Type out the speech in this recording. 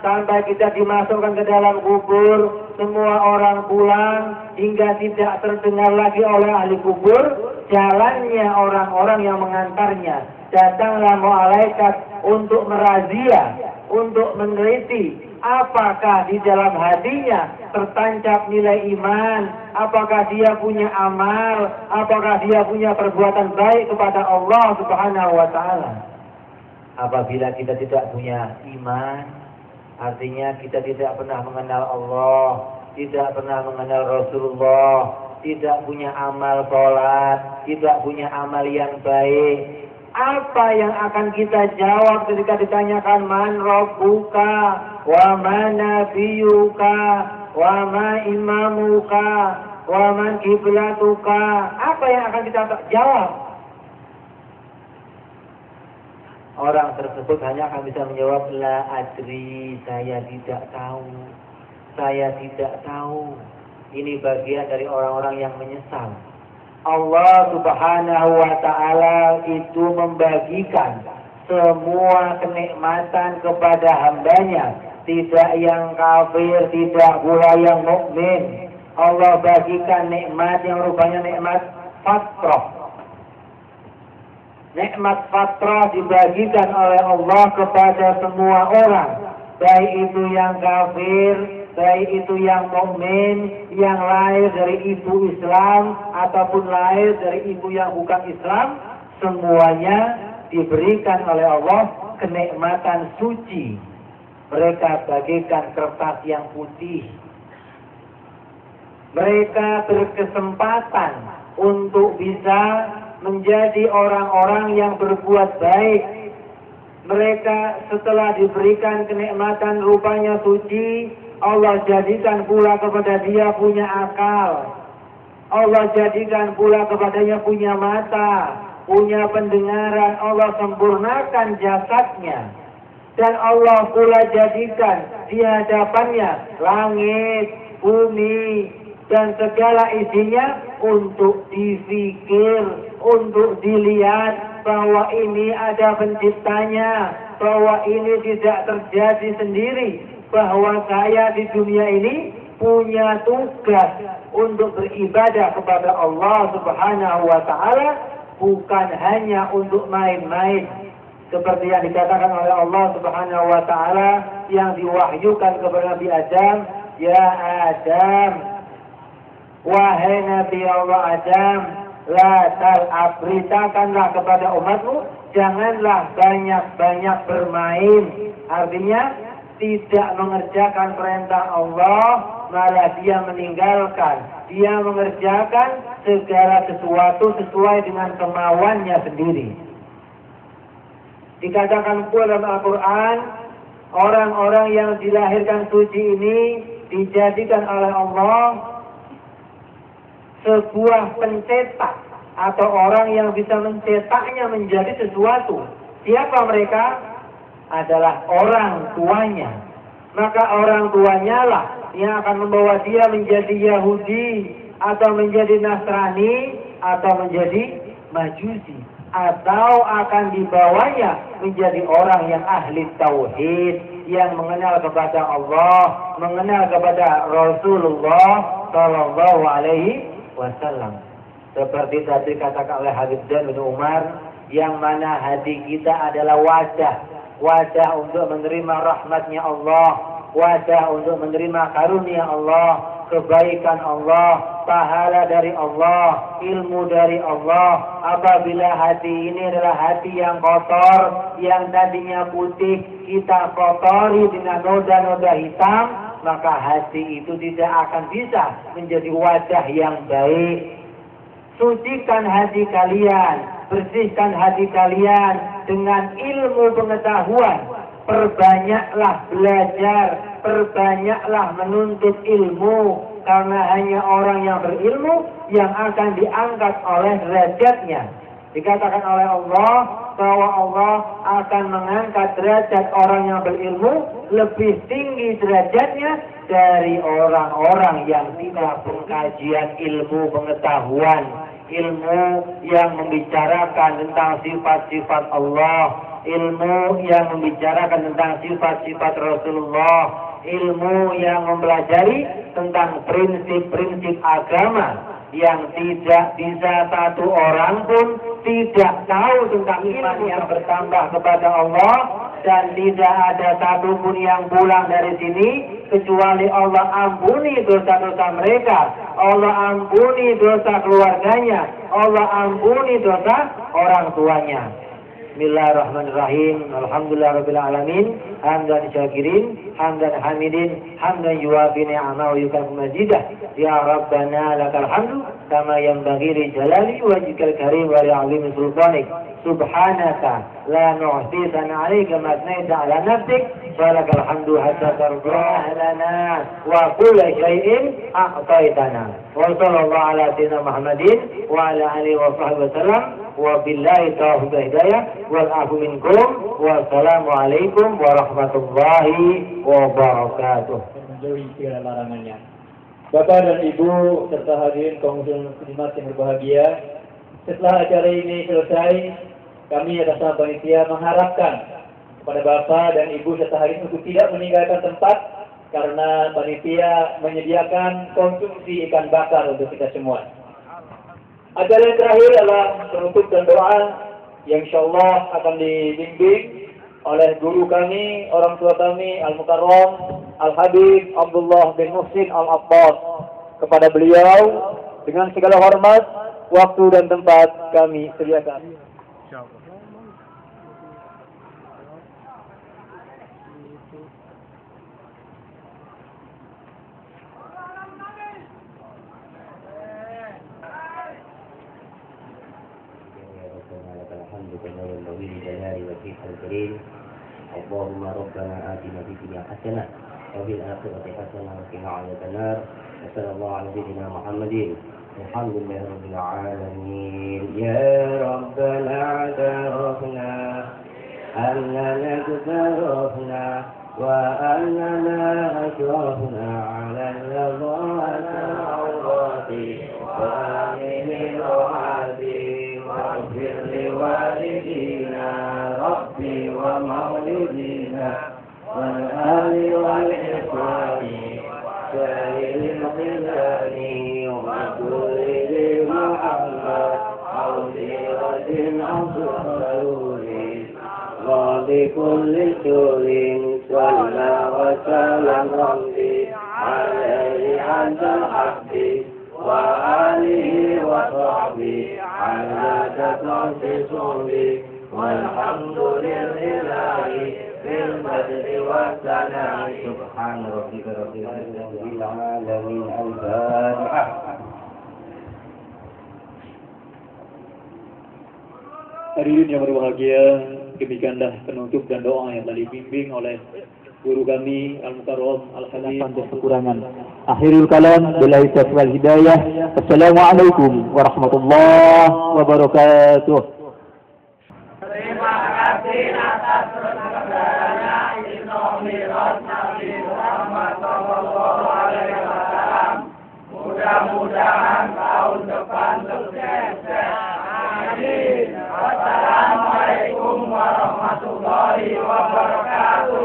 sampai kita dimasukkan ke dalam kubur, semua orang pulang hingga tidak terdengar lagi oleh ahli kubur jalannya orang-orang yang mengantarnya. Datanglah malaikat untuk merazia, untuk meneliti apakah di dalam hatinya tertancap nilai iman, apakah dia punya amal, apakah dia punya perbuatan baik kepada Allah Subhanahu wa taala. Apabila kita tidak punya iman, artinya kita tidak pernah mengenal Allah, tidak pernah mengenal Rasulullah, tidak punya amal sholat, tidak punya amal yang baik. Apa yang akan kita jawab ketika ditanyakan man rabbuka wa ma nabiyuka wa ma imamuka wa man kiblatuka? Apa yang akan kita jawab? Orang tersebut hanya akan bisa menjawab la adri, saya tidak tahu. Saya tidak tahu. Ini bagian dari orang-orang yang menyesal. Allah Subhanahu wa taala itu membagikan semua kenikmatan kepada hambanya, tidak yang kafir, tidak pula yang mukmin. Allah bagikan nikmat yang rupanya nikmat fatrah. Nikmat fatrah dibagikan oleh Allah kepada semua orang, baik itu yang kafir, baik itu yang mukmin, yang lahir dari ibu Islam ataupun lahir dari ibu yang bukan Islam, semuanya diberikan oleh Allah kenikmatan suci. Mereka bagikan kertas yang putih. Mereka berkesempatan untuk bisa menjadi orang-orang yang berbuat baik. Mereka setelah diberikan kenikmatan rupanya suci, Allah jadikan pula kepada dia punya akal. Allah jadikan pula kepadanya punya mata, punya pendengaran. Allah sempurnakan jasadnya. Dan Allah pula jadikan di hadapannya langit, bumi, dan segala isinya untuk difikir, untuk dilihat bahwa ini ada penciptanya, bahwa ini tidak terjadi sendiri, bahwa saya di dunia ini punya tugas untuk beribadah kepada Allah Subhanahu wa taala, bukan hanya untuk main-main. Seperti yang dikatakan oleh Allah Subhanahu wa taala yang diwahyukan kepada Nabi Adam, ya Adam, wahai Nabi Allah Adam, la tal'ab, beritakanlah kepada umatmu, janganlah banyak-banyak bermain. Artinya tidak mengerjakan perintah Allah, malah dia meninggalkan. Dia mengerjakan segala sesuatu sesuai dengan kemauannya sendiri. Dikatakan pula dalam Al-Quran, orang-orang yang dilahirkan suci ini dijadikan oleh Allah sebuah pencetak atau orang yang bisa mencetaknya menjadi sesuatu. Siapa mereka? Adalah orang tuanya. Maka orang tuanya lah yang akan membawa dia menjadi Yahudi atau menjadi Nasrani atau menjadi Majusi, atau akan dibawanya menjadi orang yang ahli tauhid, yang mengenal kepada Allah, mengenal kepada Rasulullah Sallallahu Alaihi Wasallam. Seperti tadi katakan oleh Habib Zain bin Umar, yang mana hati kita adalah wajah untuk menerima rahmatnya Allah, wajah untuk menerima karunia Allah, kebaikan Allah, pahala dari Allah, ilmu dari Allah. Apabila hati ini adalah hati yang kotor, yang tadinya putih, kita kotori dengan noda-noda hitam, maka hati itu tidak akan bisa menjadi wajah yang baik. Sucikan hati kalian, bersihkan hati kalian dengan ilmu pengetahuan. Perbanyaklah belajar, perbanyaklah menuntut ilmu, karena hanya orang yang berilmu yang akan diangkat oleh derajatnya. Dikatakan oleh Allah bahwa Allah akan mengangkat derajat orang yang berilmu lebih tinggi derajatnya dari orang-orang yang tidak pengkajian ilmu pengetahuan, ilmu yang membicarakan tentang sifat-sifat Allah, ilmu yang membicarakan tentang sifat-sifat Rasulullah, ilmu yang mempelajari tentang prinsip-prinsip agama yang tidak bisa satu orang pun tidak tahu tentang iman yang bertambah kepada Allah, dan tidak ada satupun yang pulang dari sini kecuali Allah ampuni dosa-dosa mereka, Allah ampuni dosa keluarganya, Allah ampuni dosa orang tuanya. Bismillahirrahmanirrahim. Alhamdulillahirabbil alamin. Hamdan syakirin, hamdan hamidin, hamdan yuwafi ni'amahu wa yukafi mazidah. Ya Rabbana lakal hamdu kama yanbaghi li jalali wajhikal karim wa li 'azimi sultanik. Subhanaka la nu'ti sana 'alaika ma asnaita 'ala nafsik wa lakal hamdu hatta tarda lana wa kullu shay'in a'taitana. Wa sallallahu ala sayyidina Muhammadin wa ala alihi wa sahbihi wasallam. Wa billahi taufiq hidayah wal afu minkum. Wassalamualaikum warahmatullahi wabarakatuh. Menjauhi segala larangannya. Bapak dan Ibu serta hadirin kaum muslimat yang berbahagia, setelah acara ini selesai, kami atas nama panitia mengharapkan kepada Bapak dan Ibu serta hadirin untuk tidak meninggalkan tempat, karena panitia menyediakan konsumsi ikan bakar untuk kita semua. Acara yang terakhir adalah penutup dan doa yang insyaallah akan dibimbing oleh guru kami, orang tua kami, Al-Mukarram Al-Habib Abdullah bin Muhsin Al-Abbas. Kepada beliau dengan segala hormat, waktu dan tempat kami sediakan. اللهم ربنا آتنا في الدنيا حسنة وفي الآخرة حسنة وقنا عذاب النار وصلى الله على سيدنا محمد الحمد لله رب العالمين. يا ربنا اعترفنا أننا اقترفنا وأننا أشرفنا على العورات وآمن الروعات واغفر لوالدينا ربي ومولدينا والآل والإخوان سائر الخلان وكل ذي محمد أو سيرة أفضل وبكل سور صلى وسلم ربي عليه عند الحق وآله وصحبه على تتصل والحمد لله في البدر والثناء سبحان ربك رب العزة العالمين. الفاتحة. Hadirin yang berbahagia, demikianlah penutup dan doa yang telah dibimbing oleh guru kami Al-Mukarram Al-Habib. Kekurangan. Akhirul kalam, billahi taufiq wal hidayah. Assalamualaikum warahmatullahi wabarakatuh. Terima kasih atas perkenalannya Indomirat Nabi Muhammad sallallahu alaihi wasallam. Mudah-mudahan tahun depan sukses. Amin. Wassalamualaikum warahmatullahi wabarakatuh.